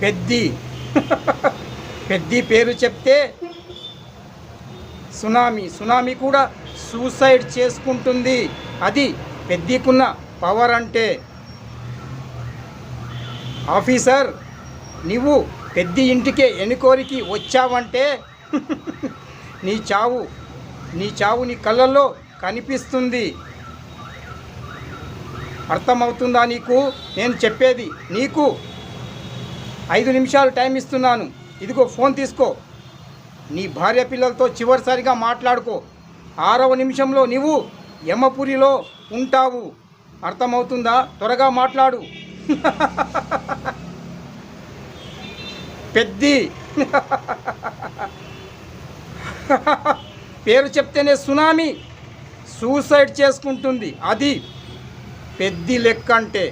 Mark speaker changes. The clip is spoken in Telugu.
Speaker 1: పెద్ది. పెద్ది పేరు చెప్తే సునామీ కూడా సూసైడ్ చేసుకుంటుంది. అది పెద్దికున్న పవర్ అంటే. ఆఫీసర్, నువ్వు పెద్ది ఇంటికే ఎన్నుకోరికి వచ్చావంటే నీ చావు నీ కళ్ళల్లో కనిపిస్తుంది. అర్థమవుతుందా నీకు నేను చెప్పేది? నీకు 5 నిమిషాలు టైం ఇస్తున్నాను. ఇదిగో ఫోన్ తీసుకో. నీ భార్య పిల్లలతో చివరిసారిగా మాట్లాడుకో. 6వ నిమిషంలో నువ్వు యమపురిలో ఉంటావు. అర్థమవుతుందా? త్వరగా మాట్లాడు. పెద్ది. పేరు చెప్తేనే సునామీ సూసైడ్ చేసుకుంటుంది. అది పెద్ది లెక్క అంటే.